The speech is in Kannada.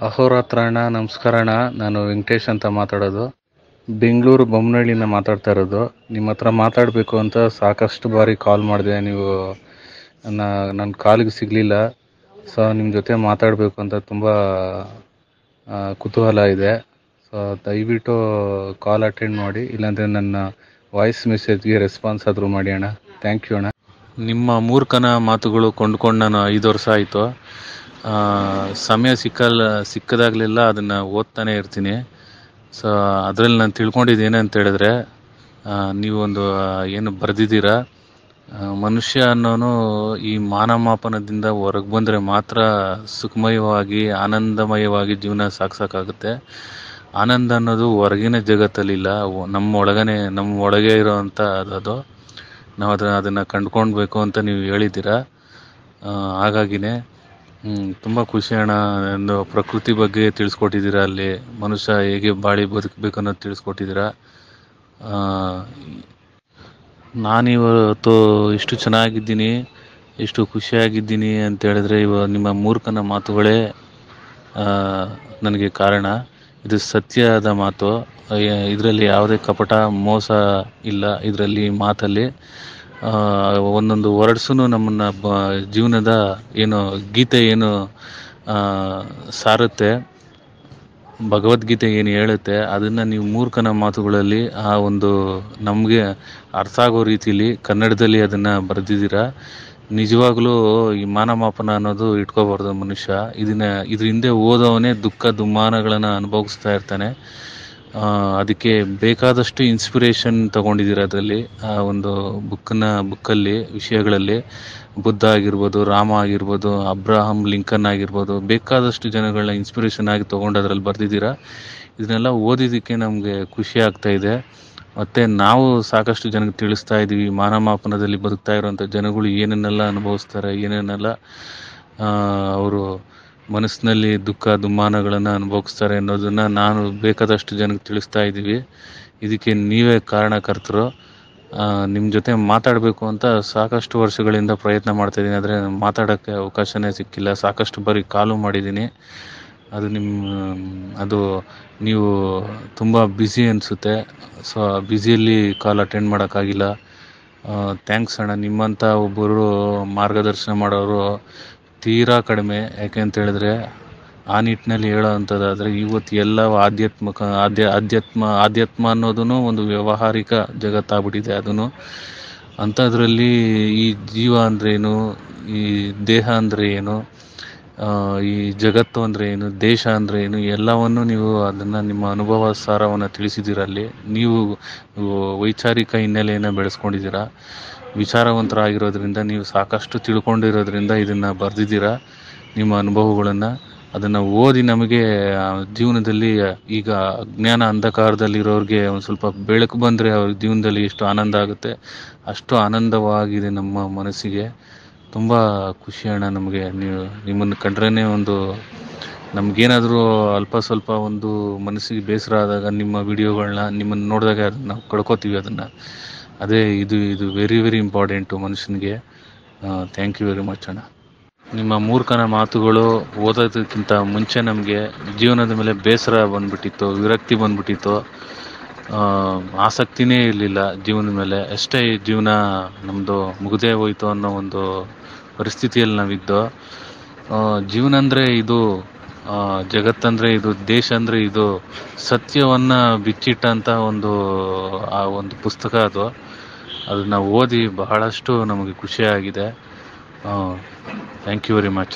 ಅಹೋರಾತ್ರ ಅಣ್ಣ, ನಮಸ್ಕಾರ ಅಣ್ಣ. ನಾನು ವೆಂಕಟೇಶ್ ಅಂತ ಮಾತಾಡೋದು. ಬೆಂಗಳೂರು ಬೊಮ್ಮನಹಳ್ಳಿಯಿಂದ ಮಾತಾಡ್ತಾ ಇರೋದು. ನಿಮ್ಮ ಹತ್ರ ಮಾತಾಡಬೇಕು ಅಂತ ಸಾಕಷ್ಟು ಬಾರಿ ಕಾಲ್ ಮಾಡಿದೆ. ನೀವು ನನ್ನ ಕಾಲಿಗೆ ಸಿಗಲಿಲ್ಲ. ಸೊ ನಿಮ್ಮ ಜೊತೆ ಮಾತಾಡಬೇಕು ಅಂತ ತುಂಬ ಕುತೂಹಲ ಇದೆ. ಸೊ ದಯವಿಟ್ಟು ಕಾಲ್ ಅಟೆಂಡ್ ಮಾಡಿ, ಇಲ್ಲಾಂದರೆ ನನ್ನ ವಾಯ್ಸ್ ಮೆಸೇಜ್ಗೆ ರೆಸ್ಪಾನ್ಸ್ ಆದರೂ ಮಾಡಿ ಅಣ್ಣ. ಥ್ಯಾಂಕ್ ಯು ಅಣ್ಣ. ನಿಮ್ಮ ಮೂರ್ಖನ ಮಾತುಗಳು ಕೊಂಡ್ಕೊಂಡು ನಾನು 5 ವರ್ಷ ಆಯಿತು. ಸಮಯ ಸಿಕ್ಕದಾಗಲೆಲ್ಲ ಅದನ್ನು ಓದ್ತಾನೆ ಇರ್ತೀನಿ. ಸೊ ಅದರಲ್ಲಿ ನಾನು ತಿಳ್ಕೊಂಡಿದ್ದು ಏನಂತ ಹೇಳಿದ್ರೆ, ನೀವೊಂದು ಏನು ಬರೆದಿದ್ದೀರಾ, ಮನುಷ್ಯ ಅನ್ನೋನು ಈ ಮಾನಮಾಪನದಿಂದ ಹೊರಗೆ ಬಂದರೆ ಮಾತ್ರ ಸುಖಮಯವಾಗಿ ಆನಂದಮಯವಾಗಿ ಜೀವನ ಸಾಗಿಸೋಕ್ಕಾಗುತ್ತೆ. ಆನಂದ ಅನ್ನೋದು ಹೊರಗಿನ ಜಗತ್ತಲ್ಲಿಲ್ಲ, ನಮ್ಮ ಒಳಗೆ ಇರೋವಂಥ ಅದು. ನಾವು ಅದನ್ನು ಕಂಡುಕೊಳ್ಬೇಕು ಅಂತ ನೀವು ಹೇಳಿದ್ದೀರಾ. ಹಾಗಾಗಿನೇ ತುಂಬ ಖುಷಿ ಅಣ್ಣ. ಒಂದು ಪ್ರಕೃತಿ ಬಗ್ಗೆ ತಿಳಿಸ್ಕೊಟ್ಟಿದ್ದೀರಾ, ಅಲ್ಲಿ ಮನುಷ್ಯ ಹೇಗೆ ಬಾಳಿ ಬದುಕಬೇಕು ಅನ್ನೋದು ತಿಳಿಸ್ಕೊಟ್ಟಿದ್ದೀರಾ. ನಾನಿವತ್ತು ಇಷ್ಟು ಚೆನ್ನಾಗಿದ್ದೀನಿ, ಇಷ್ಟು ಖುಷಿಯಾಗಿದ್ದೀನಿ ಅಂತ ಹೇಳಿದ್ರೆ ನಿಮ್ಮ ಮೂರ್ಖನ ಮಾತುಗಳೇ ನನಗೆ ಕಾರಣ. ಇದು ಸತ್ಯದ ಮಾತು. ಇದರಲ್ಲಿ ಯಾವುದೇ ಕಪಟ ಮೋಸ ಇಲ್ಲ. ಇದರಲ್ಲಿ ಮಾತಲ್ಲಿ ಒಂದೊಂದು ವರ್ಡ್ಸೂ ನಮ್ಮನ್ನು ಜೀವನದ ಏನು ಗೀತೆ ಏನು ಸಾರುತ್ತೆ, ಭಗವದ್ಗೀತೆ ಏನು ಹೇಳುತ್ತೆ, ಅದನ್ನು ನೀವು ಮೂರ್ಖನ ಮಾತುಗಳಲ್ಲಿ ಆ ಒಂದು ನಮಗೆ ಅರ್ಥ ಆಗೋ ರೀತಿಯಲ್ಲಿ ಕನ್ನಡದಲ್ಲಿ ಅದನ್ನು ಬರೆದಿದ್ದೀರಾ. ನಿಜವಾಗ್ಲೂ ಈ ಮಾನಮಾಪನ ಅನ್ನೋದು ಇಟ್ಕೋಬಾರ್ದು ಮನುಷ್ಯ. ಇದ್ರ ಹಿಂದೆ ಓದೋವನೇ ದುಃಖ ದುಮ್ಮಾನಗಳನ್ನು ಅನುಭವಿಸ್ತಾ ಇರ್ತಾನೆ. ಅದಕ್ಕೆ ಬೇಕಾದಷ್ಟು ಇನ್ಸ್ಪಿರೇಷನ್ ತಗೊಂಡಿದ್ದೀರ ಅದರಲ್ಲಿ. ಆ ಒಂದು ಬುಕ್ಕಲ್ಲಿ ವಿಷಯಗಳಲ್ಲಿ ಬುದ್ಧ ಆಗಿರ್ಬೋದು, ರಾಮ ಆಗಿರ್ಬೋದು, ಅಬ್ರಹಾಂ ಲಿಂಕನ್ ಆಗಿರ್ಬೋದು, ಬೇಕಾದಷ್ಟು ಜನಗಳನ್ನ ಇನ್ಸ್ಪಿರೇಷನ್ ಆಗಿ ತೊಗೊಂಡು ಅದರಲ್ಲಿ ಬರೆದಿದ್ದೀರಾ. ಇದನ್ನೆಲ್ಲ ಓದಿದ್ದಕ್ಕೆ ನಮಗೆ ಖುಷಿ ಆಗ್ತಾ ಇದೆ. ಮತ್ತು ನಾವು ಸಾಕಷ್ಟು ಜನಕ್ಕೆ ತಿಳಿಸ್ತಾ ಇದ್ದೀವಿ, ಮಾನಮಾಪನದಲ್ಲಿ ಬದುಕ್ತಾ ಇರೋಂಥ ಜನಗಳು ಏನನ್ನೆಲ್ಲ ಅನುಭವಿಸ್ತಾರೆ, ಏನೇನೆಲ್ಲ ಅವರು ಮನಸ್ಸಿನಲ್ಲಿ ದುಃಖ ದುಮ್ಮಾನಗಳನ್ನು ಅನುಭವಿಸ್ತಾರೆ ಅನ್ನೋದನ್ನು ನಾನು ಬೇಕಾದಷ್ಟು ಜನಕ್ಕೆ ತಿಳಿಸ್ತಾ ಇದ್ದೀವಿ. ಇದಕ್ಕೆ ನೀವೇ ಕಾರಣಕರ್ತರು. ನಿಮ್ಮ ಜೊತೆ ಮಾತಾಡಬೇಕು ಅಂತ ಸಾಕಷ್ಟು ವರ್ಷಗಳಿಂದ ಪ್ರಯತ್ನ ಮಾಡ್ತಾಯಿದ್ದೀನಿ, ಆದರೆ ಮಾತಾಡೋಕ್ಕೆ ಅವಕಾಶನೇ ಸಿಕ್ಕಿಲ್ಲ. ಸಾಕಷ್ಟು ಬಾರಿ ಕಾಲು ಮಾಡಿದ್ದೀನಿ. ಅದು ನೀವು ತುಂಬ ಬ್ಯುಸಿ ಅನಿಸುತ್ತೆ. ಸೊ ಆ ಬ್ಯುಸಿಯಲ್ಲಿ ಕಾಲ್ ಅಟೆಂಡ್ ಮಾಡೋಕ್ಕಾಗಿಲ್ಲ. ಥ್ಯಾಂಕ್ಸ್ ಅಣ್ಣ. ನಿಮ್ಮಂಥ ಒಬ್ಬರು ಮಾರ್ಗದರ್ಶನ ಮಾಡೋರು ತೀರಾ ಕಡಿಮೆ. ಯಾಕೆ ಅಂತ ಹೇಳಿದ್ರೆ, ಆ ನಿಟ್ಟಿನಲ್ಲಿ ಹೇಳೋ ಅಂಥದ್ದಾದರೆ ಇವತ್ತು ಎಲ್ಲ ಆಧ್ಯಾತ್ಮ ಅನ್ನೋದೂ ಒಂದು ವ್ಯಾವಹಾರಿಕ ಜಗತ್ತಾಗ್ಬಿಟ್ಟಿದೆ. ಅದನ್ನು ಅಂಥದ್ರಲ್ಲಿ ಈ ಜೀವ ಅಂದ್ರೇನು, ಈ ದೇಹ ಅಂದರೆ ಏನು, ಈ ಜಗತ್ತು ಅಂದರೆ ಏನು, ದೇಶ ಅಂದರೆ ಏನು, ಎಲ್ಲವನ್ನು ನೀವು ಅದನ್ನು ನಿಮ್ಮ ಅನುಭವ ಸಾರವನ್ನು ತಿಳಿಸಿದ್ದೀರಲ್ಲಿ. ನೀವು ವೈಚಾರಿಕ ಹಿನ್ನೆಲೆಯನ್ನು ಬೆಳೆಸ್ಕೊಂಡಿದ್ದೀರಾ. ವಿಚಾರವಂತರಾಗಿರೋದ್ರಿಂದ, ನೀವು ಸಾಕಷ್ಟು ತಿಳ್ಕೊಂಡಿರೋದ್ರಿಂದ ಇದನ್ನು ಬರೆದಿದ್ದೀರಾ, ನಿಮ್ಮ ಅನುಭವಗಳನ್ನು. ಅದನ್ನು ಓದಿ ನಮಗೆ ಜೀವನದಲ್ಲಿ ಈಗ ಅಜ್ಞಾನ ಅಂಧಕಾರದಲ್ಲಿರೋರಿಗೆ ಒಂದು ಸ್ವಲ್ಪ ಬೆಳಕು ಬಂದರೆ ಅವ್ರ ಜೀವನದಲ್ಲಿ ಎಷ್ಟು ಆನಂದ ಆಗುತ್ತೆ, ಅಷ್ಟು ಆನಂದವಾಗಿದೆ ನಮ್ಮ ಮನಸ್ಸಿಗೆ. ತುಂಬ ಖುಷಿ ಅಣ್ಣ ನಮಗೆ. ನಿಮ್ಮನ್ನು ಕಂಡ್ರೇ ಒಂದು ನಮಗೇನಾದರೂ ಅಲ್ಪ ಸ್ವಲ್ಪ ಒಂದು ಮನಸ್ಸಿಗೆ ಬೇಸರ ಆದಾಗ ನಿಮ್ಮ ವಿಡಿಯೋಗಳನ್ನ ನಿಮ್ಮನ್ನು ನೋಡಿದಾಗ ಅದನ್ನು ನಾವು ಕಳ್ಕೊತೀವಿ. ಅದೇ ಇದು ವೆರಿ ವೆರಿ ಇಂಪಾರ್ಟೆಂಟು ಮನುಷ್ಯನಿಗೆ. ಥ್ಯಾಂಕ್ ಯು ವೆರಿ ಮಚ್ ಅಣ್ಣ. ನಿಮ್ಮ ಮೂರ್ಖನ ಮಾತುಗಳು ಓದೋದಕ್ಕಿಂತ ಮುಂಚೆ ನಮಗೆ ಜೀವನದ ಮೇಲೆ ಬೇಸರ ಬಂದ್ಬಿಟ್ಟಿತ್ತು, ವಿರಕ್ತಿ ಬಂದ್ಬಿಟ್ಟಿತ್ತು, ಆಸಕ್ತಿನೇ ಇರಲಿಲ್ಲ ಜೀವನದ ಮೇಲೆ. ಎಷ್ಟೇ ಜೀವನ ನಮ್ಮದು ಮುಗಿದೇ ಹೋಯ್ತು ಅನ್ನೋ ಒಂದು ಪರಿಸ್ಥಿತಿಯಲ್ಲಿ ನಾವಿದ್ದು. ಜೀವನ ಅಂದರೆ ಇದು, ಜಗತ್ತಂದರೆ ಇದು, ದೇಶ ಅಂದರೆ ಇದು, ಸತ್ಯವನ್ನು ಬಿಚ್ಚಿಟ್ಟಂಥ ಆ ಒಂದು ಪುಸ್ತಕ ಅದನ್ನು ಓದಿ ಬಹಳಷ್ಟು ನಮಗೆ ಖುಷಿಯಾಗಿದೆ. Thank you very much.